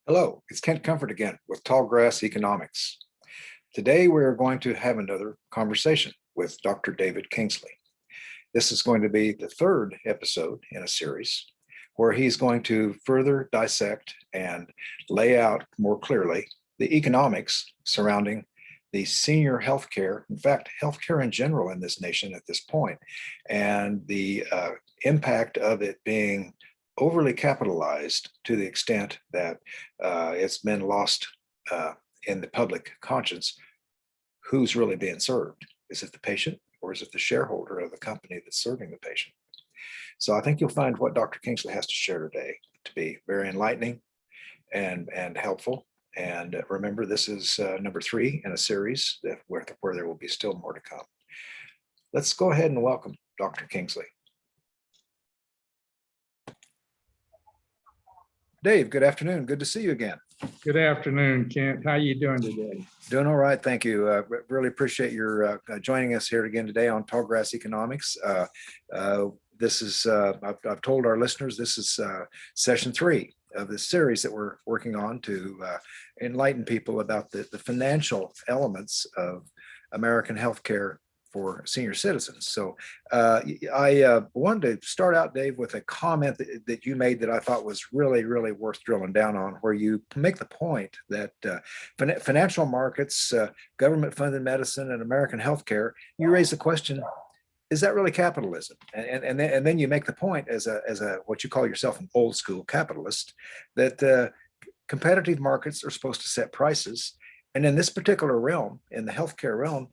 Hello, it's Kent Comfort again with Tallgrass Economics. Today we are going to have another conversation with Dr. David Kingsley. This is going to be the third episode in a series where he's going to further dissect and lay out more clearly the economics surrounding the senior healthcare, in fact, healthcare in general in this nation at this point, and the impact of it being overly capitalized to the extent that it's been lost in the public conscience. Who's really being served? Is it the patient or is it the shareholder of the company that's serving the patient? So I think you'll find what Dr. Kingsley has to share today to be very enlightening and helpful. And remember, this is number 3 in a series where there will be still more to come. Let's go ahead and welcome Dr. Kingsley. Dave, good afternoon. Good to see you again. Good afternoon, Kent. How are you doing today? Doing all right, thank you. Really appreciate your joining us here again today on Tallgrass Economics. This is, I've told our listeners, this is session 3 of this series that we're working on to enlighten people about the financial elements of American healthcare for senior citizens. So I wanted to start out, Dave, with a comment that you made that I thought was really, really worth drilling down on, where you make the point that financial markets, government-funded medicine, and American healthcare, you raise the question, is that really capitalism? And then you make the point as a what you call yourself an old school capitalist, that competitive markets are supposed to set prices. And in this particular realm, in the healthcare realm,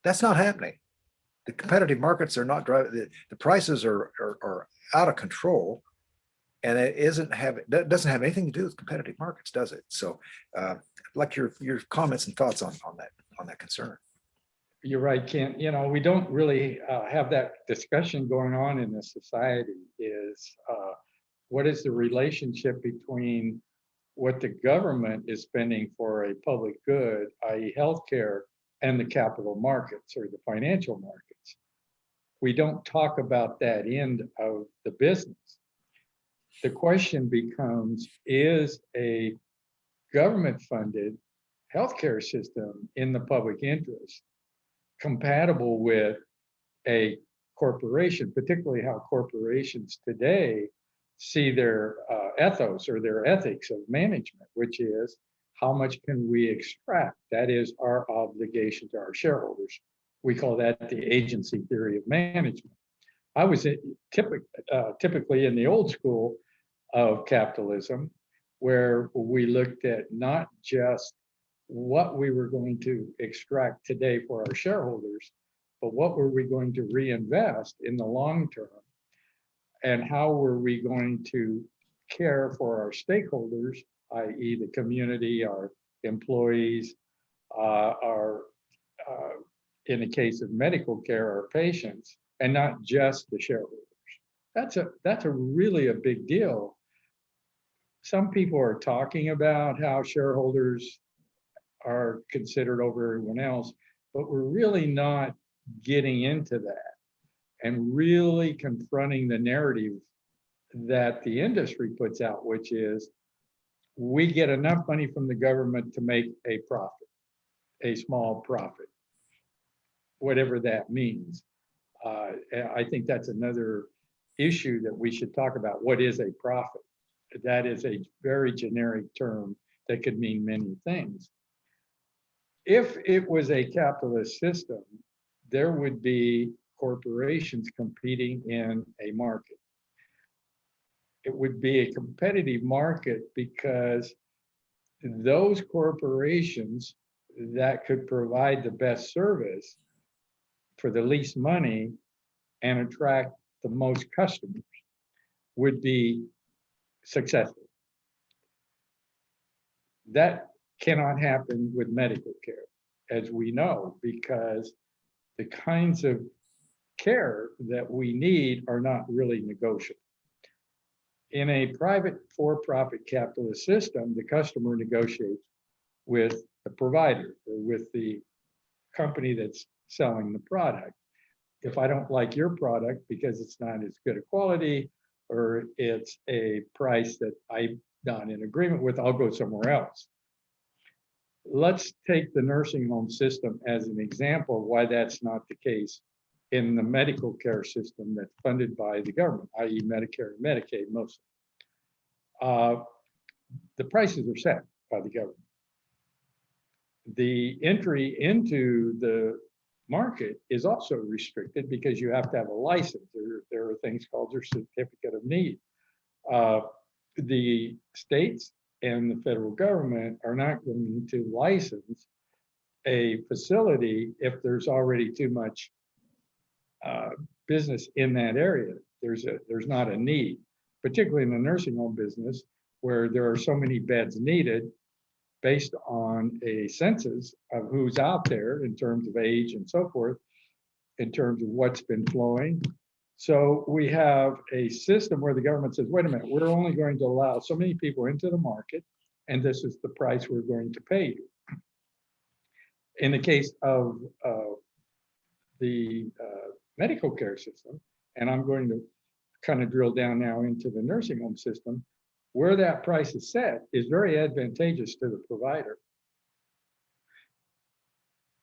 that's not happening. The competitive markets are not driving. The prices are out of control, and it doesn't have anything to do with competitive markets, does it? So, I'd like your comments and thoughts on that concern. You're right, Kent. You know, we don't really have that discussion going on in this society. What is the relationship between what the government is spending for a public good, i.e., healthcare, and the capital markets or the financial markets? We don't talk about that end of the business. The question becomes, is a government-funded healthcare system in the public interest compatible with a corporation, particularly how corporations today see their ethos or their ethics of management, which is, how much can we extract? That is our obligation to our shareholders. We call that the agency theory of management. I was typically in the old school of capitalism, where we looked at not just what we were going to extract today for our shareholders, but what were we going to reinvest in the long term, and how were we going to care for our stakeholders, i.e. the community, our employees, in the case of medical care, our patients, and not just the shareholders. That's a really a big deal. Some people are talking about how shareholders are considered over everyone else, but we're really not getting into that and really confronting the narrative that the industry puts out, which is, we get enough money from the government to make a profit, a small profit, whatever that means. I think that's another issue that we should talk about. What is a profit? That is a very generic term that could mean many things. If it was a capitalist system, there would be corporations competing in a market. It would be a competitive market because those corporations that could provide the best service for the least money and attract the most customers would be successful. That cannot happen with medical care, as we know, because the kinds of care that we need are not really negotiable. In a private for-profit capitalist system, the customer negotiates with the provider or with the company that's selling the product. If I don't like your product because it's not as good a quality, or it's a price that I done in agreement with, I'll go somewhere else. Let's take the nursing home system as an example of why that's not the case in the medical care system that's funded by the government, i.e. Medicare and Medicaid mostly. The prices are set by the government. The entry into the market is also restricted because you have to have a license. There are things called your certificate of need. The states and the federal government are not going to license a facility if there's already too much business in that area. There's not a need, particularly in the nursing home business, where there are so many beds needed based on a census of who's out there in terms of age and so forth, in terms of what's been flowing. So we have a system where the government says, wait a minute, we're only going to allow so many people into the market, and this is the price we're going to pay you. In the case of the medical care system, and I'm going to kind of drill down now into the nursing home system, where that price is set is very advantageous to the provider.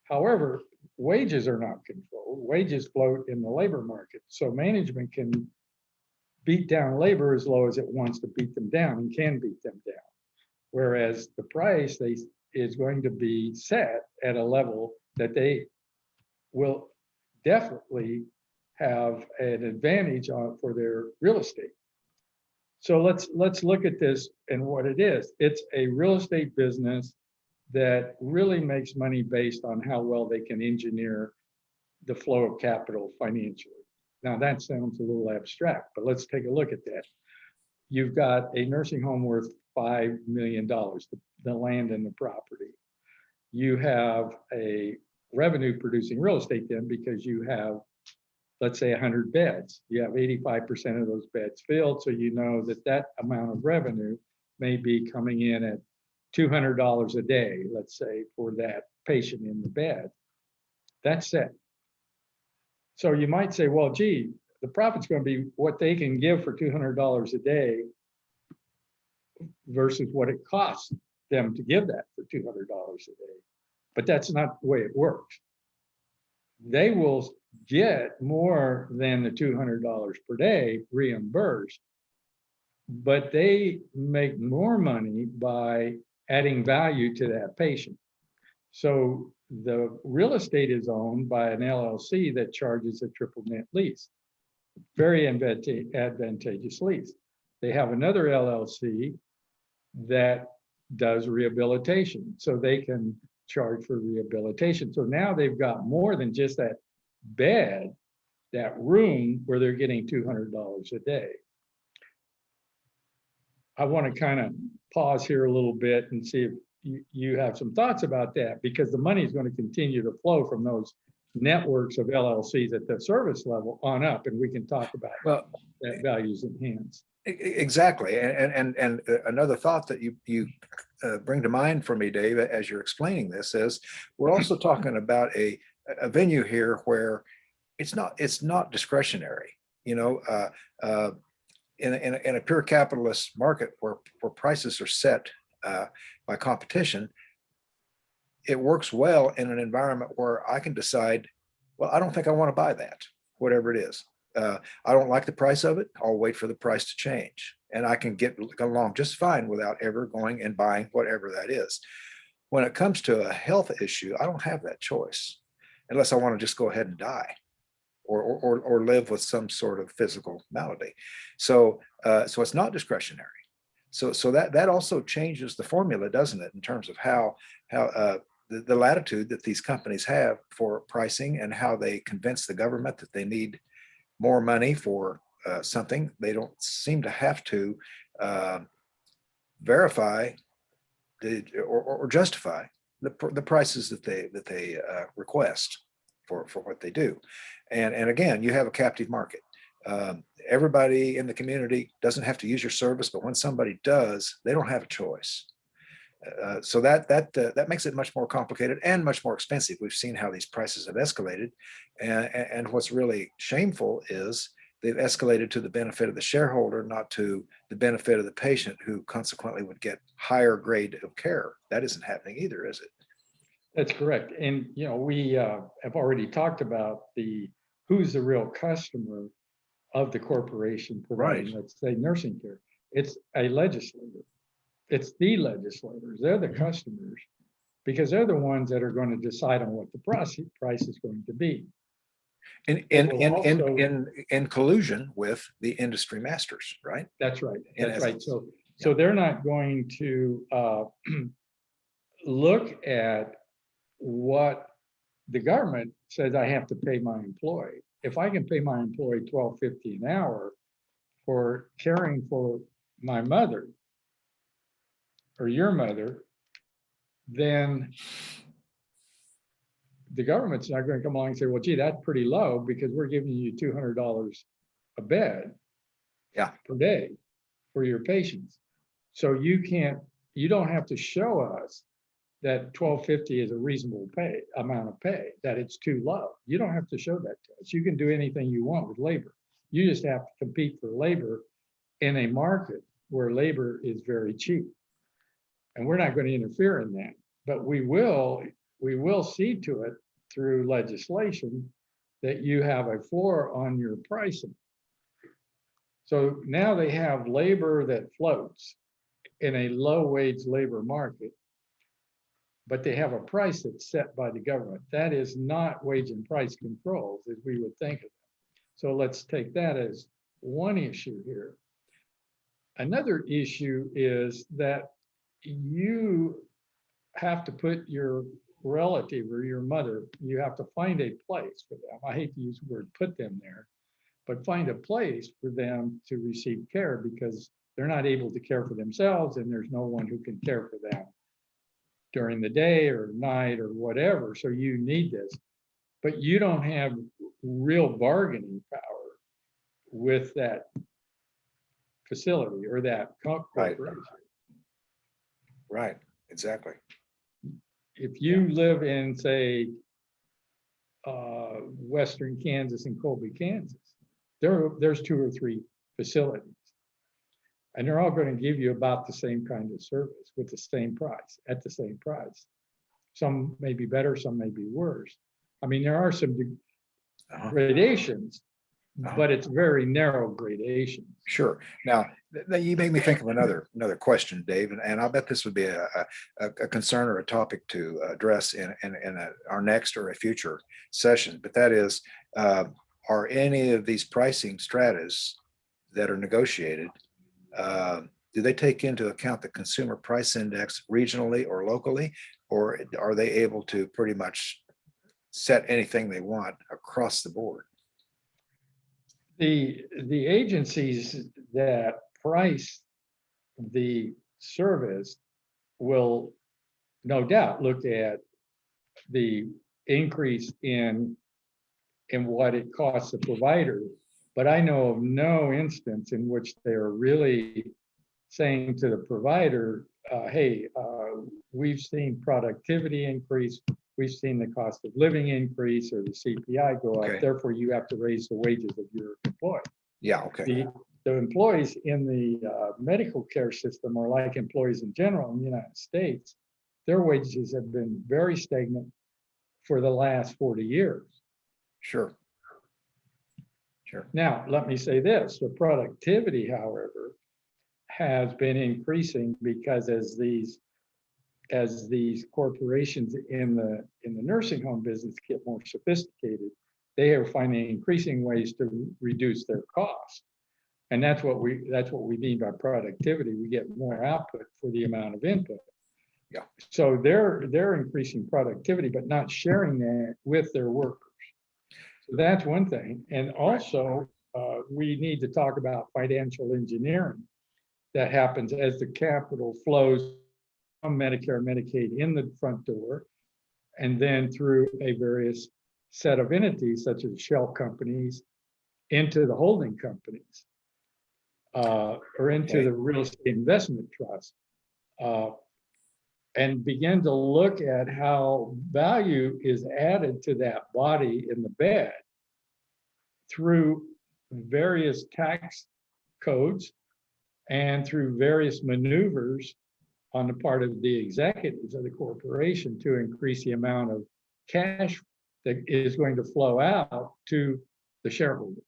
However, wages are not controlled. Wages float in the labor market. So management can beat down labor as low as it wants to beat them down and can beat them down. Whereas the price is going to be set at a level that they will definitely have an advantage on for their real estate. So let's look at this and what it is. It's a real estate business that really makes money based on how well they can engineer the flow of capital financially. Now that sounds a little abstract, but let's take a look at that. You've got a nursing home worth $5 million, the land and the property. You have a revenue producing real estate then because you have, let's say 100 beds. You have 85% of those beds filled. So you know that that amount of revenue may be coming in at $200 a day, let's say, for that patient in the bed. That's set. So you might say, well, gee, the profit's going to be what they can give for $200 a day versus what it costs them to give that for $200 a day. But that's not the way it works. They will get more than the $200 per day reimbursed, but they make more money by adding value to that patient. So the real estate is owned by an LLC that charges a triple net lease, very advantageous lease. They have another LLC that does rehabilitation, so they can charge for rehabilitation. So now they've got more than just that bed, that room where they're getting $200 a day. I want to kind of pause here a little bit and see if you have some thoughts about that, because the money is going to continue to flow from those networks of LLCs at the service level on up, and we can talk about that values enhanced. Exactly, and another thought that you bring to mind for me, Dave, as you're explaining this is we're also talking about a venue here where it's not discretionary. You know, in a pure capitalist market where prices are set by competition, it works well in an environment where I can decide, well, I don't think I want to buy that, whatever it is. I don't like the price of it. I'll wait for the price to change, and I can get along just fine without ever going and buying whatever that is. When it comes to a health issue, I don't have that choice unless I want to just go ahead and die or live with some sort of physical malady. So it's not discretionary. So that also changes the formula, doesn't it, in terms of how the latitude that these companies have for pricing and how they convince the government that they need more money for something. They don't seem to have to verify or justify the prices that they request for what they do. And again, you have a captive market. Everybody in the community doesn't have to use your service, but when somebody does, they don't have a choice. So that makes it much more complicated and much more expensive. We've seen how these prices have escalated, and what's really shameful is they've escalated to the benefit of the shareholder, not to the benefit of the patient, who consequently would get higher grade of care. That isn't happening either, is it? That's correct. And, we have already talked about who's the real customer of the corporation providing, Right. let's say, nursing care. It's a legislator. It's the legislators. They're the customers because they're the ones that are going to decide on what the price is going to be. In collusion with the industry masters, right? That's right. That's right. So Yeah. they're not going to look at what the government says I have to pay my employee. If I can pay my employee $12.50 an hour for caring for my mother or your mother, then the government's not going to come along and say, well, gee, that's pretty low because we're giving you $200 a bed per day for your patients. So you don't have to show us that $12.50 is a reasonable amount of pay, that it's too low. You don't have to show that to us. You can do anything you want with labor. You just have to compete for labor in a market where labor is very cheap. And we're not going to interfere in that, but we will see to it through legislation that you have a floor on your pricing. So now they have labor that floats in a low wage labor market, but they have a price that's set by the government. That is not wage and price controls as we would think of them. So let's take that as one issue here. Another issue is that you have to put your relative or your mother, you have to find a place for them. I hate to use the word put them there, but find a place for them to receive care because they're not able to care for themselves and there's no one who can care for them during the day or night or whatever. So you need this, but you don't have real bargaining power with that facility or that corporation. Right, exactly. If you live in, say, Western Kansas and Colby, Kansas, there's 2 or 3 facilities. And they're all going to give you about the same kind of service with the same price, at the same price. Some may be better, some may be worse. I mean, there are some gradations, but it's very narrow gradations. Sure. Now, you make me think of another question, Dave, and I bet this would be a concern or a topic to address in our next or a future session. But that is, are any of these pricing stratas that are negotiated, do they take into account the consumer price index regionally or locally, or are they able to pretty much set anything they want across the board? The agencies that price the service will no doubt look at the increase in what it costs the provider, but I know of no instance in which they're really saying to the provider, hey, we've seen productivity increase, we've seen the cost of living increase or the CPI go up, therefore you have to raise the wages of your employee. Yeah, okay. The employees in the medical care system are like employees in general in the United States. Their wages have been very stagnant for the last 40 years. Sure. Now, let me say this, the productivity, however, has been increasing because as these corporations in the nursing home business get more sophisticated, they are finding increasing ways to reduce their costs. And that's what we mean by productivity. We get more output for the amount of input. Yeah. So they're increasing productivity, but not sharing that with their workers. So that's one thing. And also, we need to talk about financial engineering that happens as the capital flows from Medicare, Medicaid in the front door, and then through a various set of entities such as shell companies into the holding companies or into the real estate investment trust, and begin to look at how value is added to that body in the bed through various tax codes and through various maneuvers on the part of the executives of the corporation to increase the amount of cash that is going to flow out to the shareholders,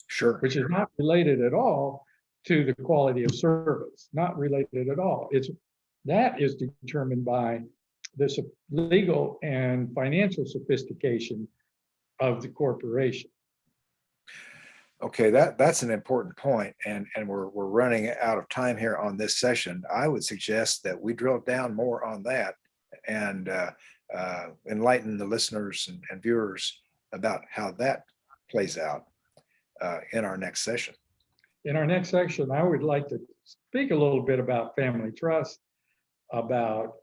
Sure. which is not related at all to the quality of service, not related at all. That is determined by the legal and financial sophistication of the corporation. Okay, that's an important point, and we're running out of time here on this session. I would suggest that we drill down more on that and enlighten the listeners and viewers about how that plays out in our next session. In our next section, I would like to speak a little bit about family trust, about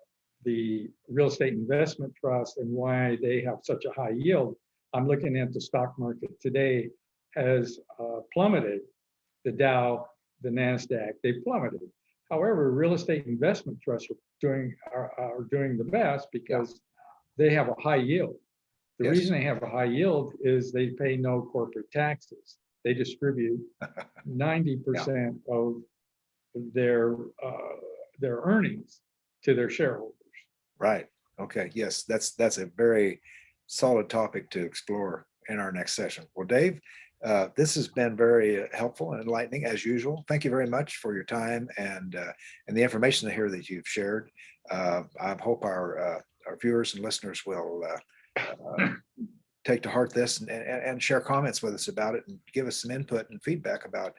the real estate investment trust and why they have such a high yield. I'm looking at the stock market today has plummeted. The Dow, the NASDAQ, they plummeted. However, real estate investment trusts are doing the best because they have a high yield. The Yes. reason they have a high yield is they pay no corporate taxes. They distribute 90% of their earnings to their shareholders. Right. Okay. Yes, that's a very solid topic to explore in our next session. Well, Dave, this has been very helpful and enlightening as usual. Thank you very much for your time and the information here that you've shared. I hope our viewers and listeners will take to heart this and share comments with us about it and give us some input and feedback about